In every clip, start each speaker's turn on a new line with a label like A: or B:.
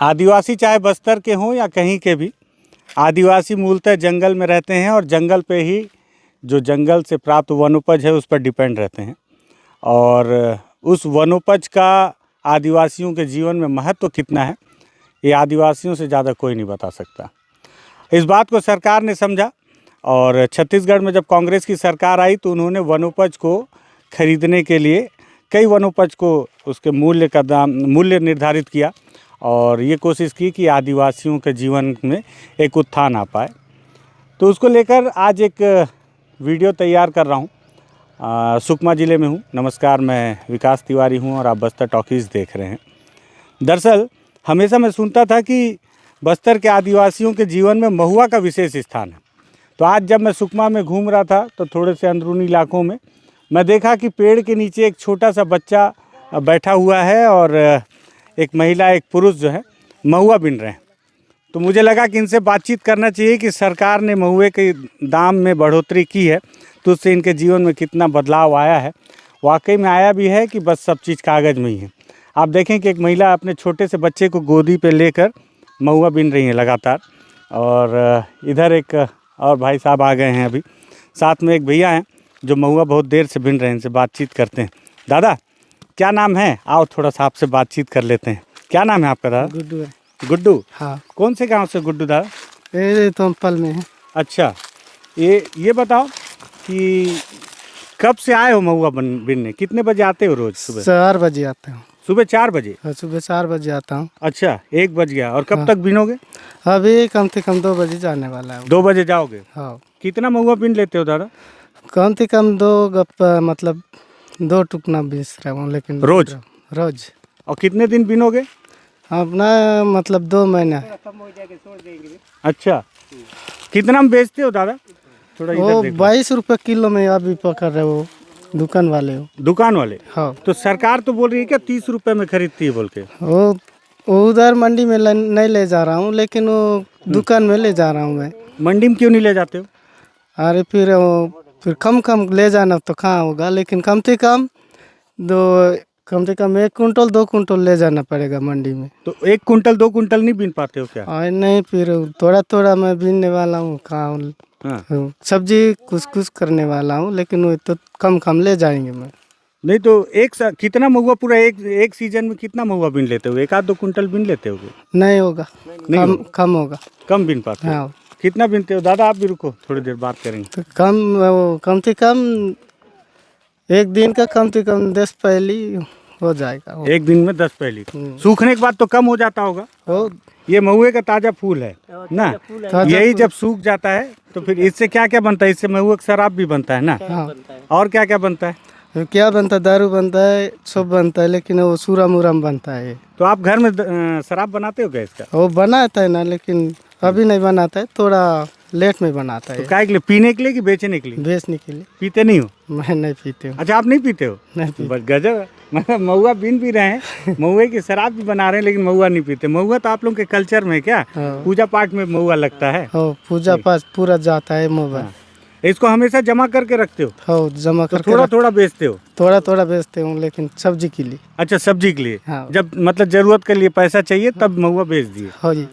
A: आदिवासी चाहे बस्तर के हों या कहीं के भी, आदिवासी मूलतः जंगल में रहते हैं और जंगल पे ही जो जंगल से प्राप्त वनोपज है उस पर डिपेंड रहते हैं। और उस वनोपज का आदिवासियों के जीवन में महत्व कितना है, ये आदिवासियों से ज़्यादा कोई नहीं बता सकता। इस बात को सरकार ने समझा और छत्तीसगढ़ में जब कांग्रेस की सरकार आई तो उन्होंने वनोपज को खरीदने के लिए कई वनोपज को उसके मूल्य निर्धारित किया और ये कोशिश की कि आदिवासियों के जीवन में एक उत्थान आ पाए। तो उसको लेकर आज एक वीडियो तैयार कर रहा हूँ। सुकमा ज़िले में हूँ। नमस्कार, मैं विकास तिवारी हूँ और आप बस्तर टॉकीज़ देख रहे हैं। दरअसल हमेशा मैं सुनता था कि बस्तर के आदिवासियों के जीवन में महुआ का विशेष स्थान है। तो आज जब मैं सुकमा में घूम रहा था तो थोड़े से अंदरूनी इलाकों में मैं देखा कि पेड़ के नीचे एक छोटा सा बच्चा बैठा हुआ है और एक महिला एक पुरुष जो है महुआ बीन रहे हैं। तो मुझे लगा कि इनसे बातचीत करना चाहिए कि सरकार ने महुए के दाम में बढ़ोतरी की है तो उससे इनके जीवन में कितना बदलाव आया है। वाकई में आया भी है कि बस सब चीज़ कागज़ में ही है। आप देखें कि एक महिला अपने छोटे से बच्चे को गोदी पे लेकर महुआ बीन रही हैं लगातार। और इधर एक और भाई साहब आ गए हैं, अभी साथ में एक भैया हैं जो महुआ बहुत देर से बीन रहे हैं। इनसे बातचीत करते हैं। दादा क्या नाम है? आओ थोड़ा सा आपसे बातचीत कर लेते हैं। क्या नाम है आपका दादा?
B: गुड्डू है।
A: गुड्डू?
B: हाँ।
A: कौन से गांव से गुड्डू दादा?
B: ये तो पल में है।
A: अच्छा, ये बताओ कि कब से आए हो महुआ बीनने? कितने बजे आते हो रोज? सुबह
B: 4 बजे आता हूँ।
A: सुबह 4 बजे?
B: हाँ, सुबह 4 बजे आता हूँ।
A: अच्छा, 1 बज गया। और कब
B: हाँ।
A: तक बीनोगे?
B: अभी कम से कम 2 बजे जाने वाला है।
A: 2 बजे जाओगे?
B: हाँ।
A: कितना महुआ बीन लेते हो दादा?
B: कम से कम 2 गप्पा, मतलब 2 टुकना बीस रहा हूँ, लेकिन रोज।
A: और कितने दिन बीनोगे?
B: अपना मतलब 2 महीना।
A: अच्छा, कितना में बेचते हो दादा? थोड़ा
B: वो
A: इधर देखो।
B: 22 रुपये किलो में अभी पकड़ रहे हो दुकान वाले हो।
A: दुकान वाले?
B: हाँ।
A: तो सरकार तो बोल रही है क्या 30 रुपए में खरीदती है बोल के?
B: वो उधर मंडी में नहीं ले जा रहा हूँ, लेकिन वो दुकान में ले जा रहा हूँ मैं।
A: मंडी में क्यों नहीं ले जाते हो?
B: अरे फिर कम ले जाना तो कहाँ होगा, लेकिन कम से कम 1 कुंटल 2 कुंटल ले जाना पड़ेगा मंडी में।
A: तो 1 कुंटल 2 कुंटल नहीं बीन पाते हो क्या?
B: और नहीं, फिर थोड़ा मैं बीनने वाला हूँ। कहाँ
A: हाँ।
B: सब्जी कुछ करने वाला हूँ, लेकिन वो तो कम ले जाएंगे मैं।
A: नहीं तो कितना महुआ पूरा एक सीजन में कितना महुआ बीन लेते हो? 1-2 कुंटल बीन लेते हो?
B: नहीं होगा, कम होगा।
A: कम बीन पाते हो?
B: हाँ।
A: कितना बीनते हो दादा? आप भी रुको, थोड़ी देर बात करेंगे।
B: तो कम से कम एक दिन का कम से कम 10 पहली हो जाएगा।
A: एक दिन में 10 पहली? सूखने के बाद तो कम हो जाता होगा। ये महुए का ताजा फूल है ना, यही जब सूख जाता है तो फिर इससे क्या क्या बनता है? इससे महुआ का शराब भी बनता है ना?
B: हाँ।
A: और क्या क्या बनता है?
B: क्या बनता है? दारू बनता है, सब बनता है, लेकिन वो सूरा मुरम बनता है।
A: तो आप घर में शराब बनाते हो क्या इसका?
B: वो बनाता है ना, लेकिन अभी नहीं बनाता है, थोड़ा लेट में बनाता है।
A: तो काय के लिए? पीने के लिए कि बेचने के लिए?
B: बेचने के लिए।
A: पीते नहीं हो?
B: मैं नहीं पीते हूँ।
A: अच्छा, आप नहीं पीते हो?
B: नहीं पीते।
A: बस गजब है। मतलब महुआ बीन भी रहे हैं, महुए की शराब भी बना रहे हैं, लेकिन महुआ नहीं पीते। महुआ तो आप लोग के कल्चर में क्या पूजा पाठ में महुआ लगता है?
B: पूजा पाठ पूरा जाता है मोबाइल।
A: इसको हमेशा जमा करके रखते हो?
B: हाँ, जमा करके।
A: थोड़ा बेचते हो?
B: थोड़ा बेचते हूँ, लेकिन सब्जी के लिए।
A: अच्छा, सब्जी के लिए?
B: हाँ।
A: जब मतलब जरूरत के लिए पैसा चाहिए तब महुआ बेच दिए?
B: हाँ जी।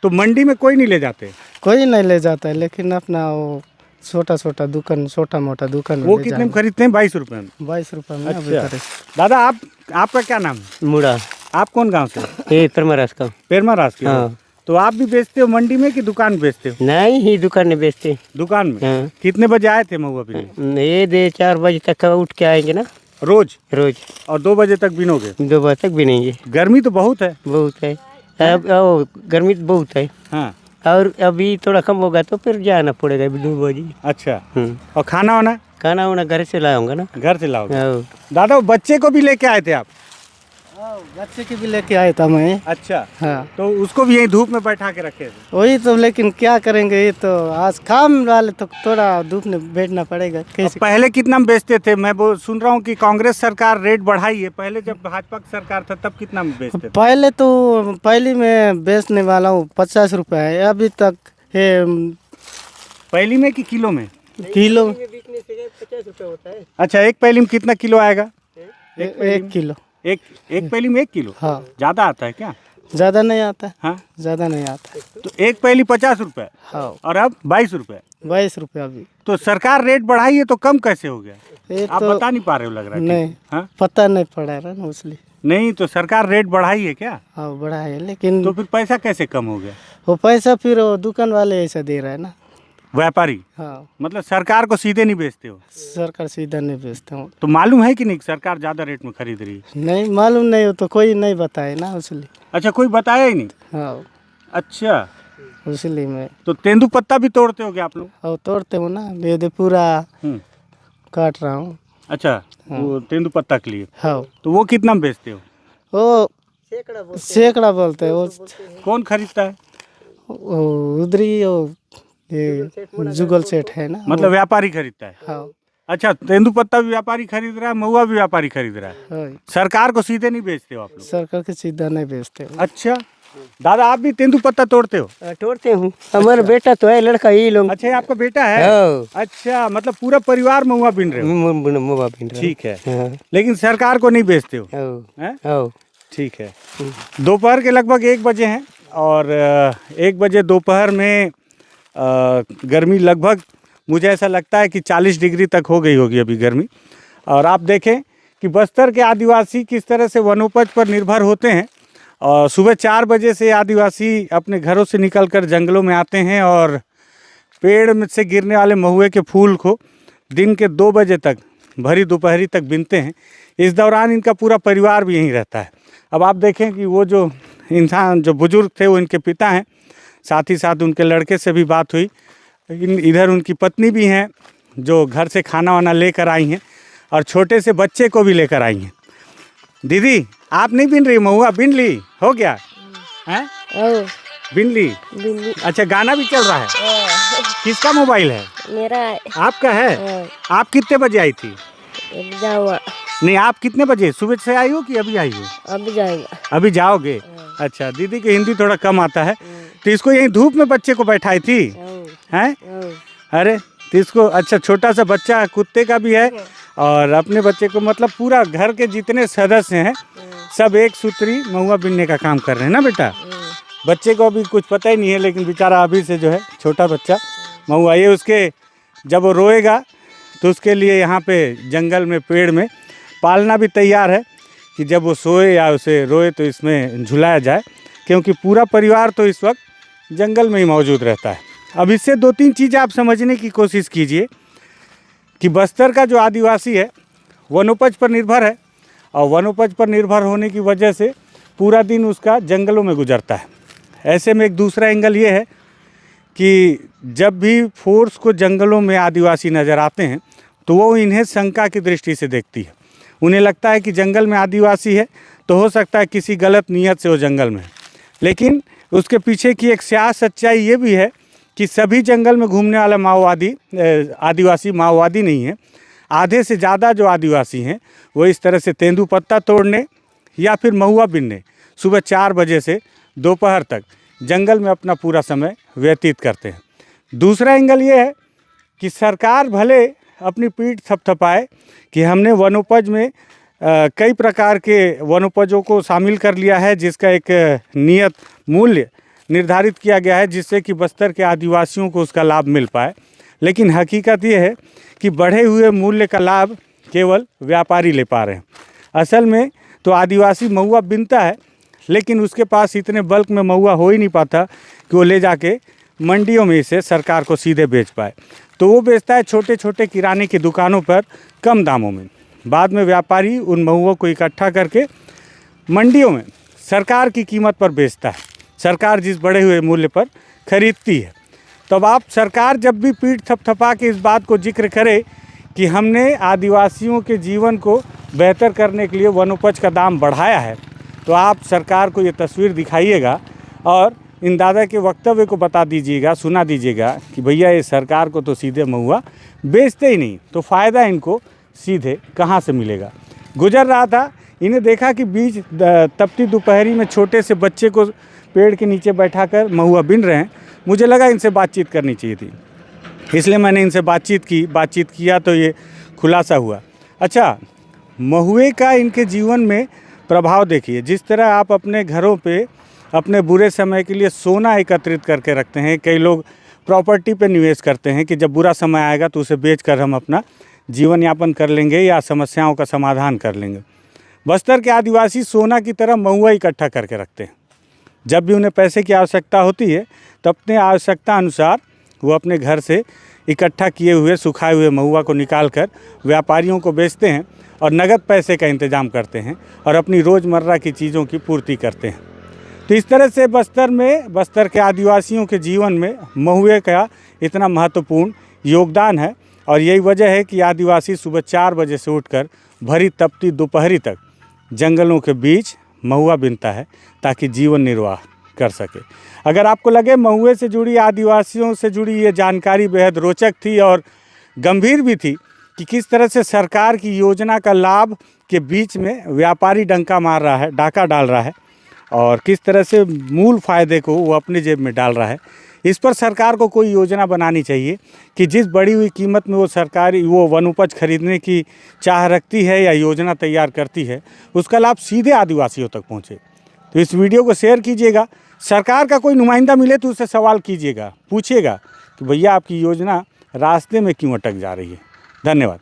A: तो मंडी में कोई नहीं ले जाते?
B: कोई नहीं ले जाता है, लेकिन अपना वो छोटा दुकान, छोटा मोटा दुकान
A: वो कितने में खरीदते हैं? 22 रुपए में?
B: 22 रुपये में।
A: अच्छा दादा, आपका क्या नाम है?
C: मुड़ा।
A: आप कौन गांव से?
C: ये परमरास का।
A: पेरमारास के?
C: हाँ।
A: तो आप भी बेचते हो मंडी में कि दुकान बेचते हो?
C: नहीं, ही दुकान में बेचते।
A: दुकान में?
C: हाँ।
A: कितने बजे आए थे महुआ बीनने?
C: ये 4 बजे तक उठ के आएंगे ना
A: रोज?
C: और
A: 2 बजे तक बीनोगे?
C: 2 बजे तक बिनेंगे।
A: गर्मी तो बहुत है।
C: बहुत है। अब गर्मी तो बहुत है।
A: हाँ।
C: और अभी थोड़ा कम होगा तो फिर जाना पड़ेगा 2 बजे।
A: अच्छा। और खाना
C: वाना घर से लाऊंगा ना।
A: घर से लाओगे?
C: हाँ।
A: दादा, वो बच्चे को भी लेके आए थे आप?
B: बच्चे की भी लेके आया था मैं।
A: अच्छा।
B: हाँ।
A: तो उसको भी यही धूप में बैठा के रखे थे?
B: वही तो, लेकिन क्या करेंगे, ये तो आज काम वाले तो थोड़ा धूप में बैठना पड़ेगा। कैसे?
A: पहले कितना में बेचते थे? मैं वो सुन रहा हूँ कि कांग्रेस सरकार रेट बढ़ाई है। पहले जब भाजपा की सरकार था तब कितना में बेचते थे?
B: पहले तो पहली में बेचने वाला हूँ 50 रुपये है अभी तक है।
A: पहली में कि किलो में?
B: किलो।
C: 50 रुपये होता है।
A: अच्छा, एक पहली में कितना किलो आएगा?
B: 1 किलो।
A: एक पहली में 1 किलो?
B: हाँ।
A: ज्यादा आता है क्या?
B: ज़्यादा नहीं आता है,
A: हाँ,
B: ज़्यादा नहीं आता है।
A: तो एक पहली 50 रुपए
B: हाँ,
A: और अब 22 रुपए।
B: 22 रुपया अभी।
A: तो सरकार रेट बढ़ाई है तो कम कैसे हो गया?
B: ये
A: आप
B: तो
A: बता नहीं पा रहे हो लग रहा है।
B: नहीं,
A: हाँ,
B: पता नहीं पड़ा रहा ना इसलिए।
A: नहीं तो सरकार रेट बढ़ाई है क्या?
B: हाँ बड़ा है, लेकिन
A: तो फिर पैसा कैसे कम हो गया?
B: वो पैसा फिर वो दुकान वाले ऐसा दे रहा है ना।
A: व्यापारी,
B: हाँ,
A: मतलब सरकार को सीधे नहीं बेचते हो?
B: सरकार सीधा नहीं बेचता हूँ।
A: तो मालूम है कि नहीं सरकार ज़्यादा रेट में खरीद रही है?
B: नहीं मालूम नहीं हो तो कोई नहीं बताए ना इसलिए।
A: अच्छा, कोई बताया ही नहीं।
B: हाँ,
A: अच्छा,
B: इसलिए मैं
A: तो तेंदुपत्ता भी तोड़ते होगे आप लोग?
B: और तोड़ते हूँ ना, ये पूरा
A: हम्म,
B: काट रहा हूँ।
A: अच्छा, वो तेंदुपत्ता के लिए।
B: हाँ,
A: तो वो कितना में बेचते हो?
B: वो सैकड़ा बोलते हैं। वो
A: कौन खरीदता है?
B: उधरी वो ये जुगल सेठ है ना।
A: मतलब व्यापारी खरीदता है?
B: हाँ,
A: अच्छा, तेंदुपत्ता भी व्यापारी खरीद रहा है, महुआ भी व्यापारी खरीद रहा है।
B: हाँ,
A: सरकार को सीधे नहीं बेचते हो आप लोग?
B: सरकार के सीधा नहीं बेचते हैं।
A: अच्छा, दादा आप भी तेंदुपत्ता तोड़ते हो?
C: तोड़ते हूँ, हमारा बेटा तो है, लड़का ही लोग।
A: अच्छा, ये आपका बेटा है?
C: हाँ,
A: अच्छा, मतलब पूरा परिवार महुआ बीन रहे हो?
C: मुआ पिन रहा।
A: ठीक है,
C: हाँ,
A: लेकिन सरकार को नहीं बेचते हो?
C: हाँ,
A: हैं?
C: हाँ,
A: ठीक है। दोपहर के लगभग 1 बजे हैं और 1 बजे दोपहर में गर्मी लगभग मुझे ऐसा लगता है कि 40 डिग्री तक हो गई होगी अभी गर्मी। और आप देखें कि बस्तर के आदिवासी किस तरह से वनोपज पर निर्भर होते हैं। और सुबह 4 बजे से आदिवासी अपने घरों से निकलकर जंगलों में आते हैं और पेड़ में से गिरने वाले महुए के फूल को दिन के 2 बजे तक भरी दोपहरी तक बीनते हैं। इस दौरान इनका पूरा परिवार भी यहीं रहता है। अब आप देखें कि वो जो इंसान जो बुजुर्ग थे वो इनके पिता हैं, साथ ही साथ उनके लड़के से भी बात हुई। इधर उनकी पत्नी भी हैं जो घर से खाना वाना लेकर आई हैं और छोटे से बच्चे को भी लेकर आई हैं। दीदी आप नहीं बीन रही महुआ? बीन ली? हो गया हैं? बीन ली? अच्छा, गाना भी चल रहा है? किसका मोबाइल है?
D: मेरा है।
A: आपका है? आप कितने बजे आई थी?
D: जाऊँगा,
A: नहीं, आप कितने बजे? सुबह से आई हो कि अभी आई हो?
D: अभी जाएगा।
A: अभी जाओगे? अच्छा, दीदी की हिंदी थोड़ा कम आता है तो इसको यहीं धूप में बच्चे को बैठाई थी हैं? अरे तो इसको, अच्छा छोटा सा बच्चा कुत्ते का भी है और अपने बच्चे को, मतलब पूरा घर के जितने सदस्य हैं सब एक सूत्री महुआ बीनने का काम कर रहे हैं ना बेटा? बच्चे को अभी कुछ पता ही नहीं है, लेकिन बेचारा अभी से जो है छोटा बच्चा महुआ, ये उसके जब वो रोएगा तो उसके लिए यहाँ पे जंगल में पेड़ में पालना भी तैयार है कि जब वो सोए या उसे रोए तो इसमें झुलाया जाए, क्योंकि पूरा परिवार तो इस वक्त जंगल में ही मौजूद रहता है। अब इससे 2-3 चीज़ें आप समझने की कोशिश कीजिए कि बस्तर का जो आदिवासी है वनोपज पर निर्भर है और वनोपज पर निर्भर होने की वजह से पूरा दिन उसका जंगलों में गुजरता है। ऐसे में एक दूसरा एंगल ये है कि जब भी फोर्स को जंगलों में आदिवासी नज़र आते हैं तो वो इन्हें शंका की दृष्टि से देखती है। उन्हें लगता है कि जंगल में आदिवासी है तो हो सकता है किसी गलत नीयत से वो जंगल में है, लेकिन उसके पीछे की एक स्याह सच्चाई ये भी है कि सभी जंगल में घूमने वाला आदिवासी माओवादी नहीं है। आधे से ज़्यादा जो आदिवासी हैं वो इस तरह से तेंदुपत्ता तोड़ने या फिर महुआ बीनने सुबह 4 बजे से दोपहर तक जंगल में अपना पूरा समय व्यतीत करते हैं। दूसरा एंगल ये है कि सरकार भले अपनी पीठ थपथपाए कि हमने वनोपज में कई प्रकार के वनोपजों को शामिल कर लिया है, जिसका एक नियत मूल्य निर्धारित किया गया है जिससे कि बस्तर के आदिवासियों को उसका लाभ मिल पाए, लेकिन हकीकत ये है कि बढ़े हुए मूल्य का लाभ केवल व्यापारी ले पा रहे हैं। असल में तो आदिवासी महुआ बीनता है, लेकिन उसके पास इतने बल्क में महुआ हो ही नहीं पाता कि वो ले जाके मंडियों में इसे सरकार को सीधे बेच पाए। तो वो बेचता है छोटे छोटे किराने की दुकानों पर कम दामों में। बाद में व्यापारी उन महुओं को इकट्ठा करके मंडियों में सरकार की कीमत पर बेचता है, सरकार जिस बढ़े हुए मूल्य पर खरीदती है। तो अब आप सरकार जब भी पीठ थपथपा के इस बात को जिक्र करे कि हमने आदिवासियों के जीवन को बेहतर करने के लिए वनोपज का दाम बढ़ाया है, तो आप सरकार को ये तस्वीर दिखाइएगा और इन दादा के वक्तव्य को बता दीजिएगा, सुना दीजिएगा कि भैया ये सरकार को तो सीधे महुआ बेचते ही नहीं, तो फ़ायदा इनको सीधे कहाँ से मिलेगा। गुजर रहा था, इन्हें देखा कि बीच तपती दोपहरी में छोटे से बच्चे को पेड़ के नीचे बैठाकर महुआ बीन रहे हैं। मुझे लगा इनसे बातचीत करनी चाहिए थी, इसलिए मैंने इनसे बातचीत किया तो ये खुलासा हुआ। अच्छा, महुए का इनके जीवन में प्रभाव देखिए। जिस तरह आप अपने घरों पे अपने बुरे समय के लिए सोना एकत्रित करके रखते हैं। कई लोग प्रॉपर्टी पे निवेश करते हैं कि जब बुरा समय आएगा तो उसे बेचकर हम अपना जीवन यापन कर लेंगे या समस्याओं का समाधान कर लेंगे। बस्तर के आदिवासी सोना की तरह महुआ इकट्ठा करके रखते हैं। जब भी उन्हें पैसे की आवश्यकता होती है तो अपने आवश्यकता अनुसार वो अपने घर से इकट्ठा किए हुए सुखाए हुए महुआ को निकाल कर व्यापारियों को बेचते हैं और नगद पैसे का इंतजाम करते हैं और अपनी रोज़मर्रा की चीज़ों की पूर्ति करते हैं। तो इस तरह से बस्तर के आदिवासियों के जीवन में महुए का इतना महत्वपूर्ण योगदान है और यही वजह है कि आदिवासी सुबह 4 बजे से उठकर भरी तपती दोपहरी तक जंगलों के बीच महुआ बीनता है ताकि जीवन निर्वाह कर सके। अगर आपको लगे महुए से जुड़ी आदिवासियों से जुड़ी ये जानकारी बेहद रोचक थी और गंभीर भी थी कि किस तरह से सरकार की योजना का लाभ के बीच में व्यापारी डाका डाल रहा है और किस तरह से मूल फ़ायदे को वो अपने जेब में डाल रहा है, इस पर सरकार को कोई योजना बनानी चाहिए कि जिस बढ़ी हुई कीमत में वो वन उपज खरीदने की चाह रखती है या योजना तैयार करती है उसका लाभ सीधे आदिवासियों तक पहुँचे। तो इस वीडियो को शेयर कीजिएगा। सरकार का कोई नुमाइंदा मिले तो उससे सवाल कीजिएगा, पूछिएगा कि भैया आपकी योजना रास्ते में क्यों अटक जा रही है। धन्यवाद।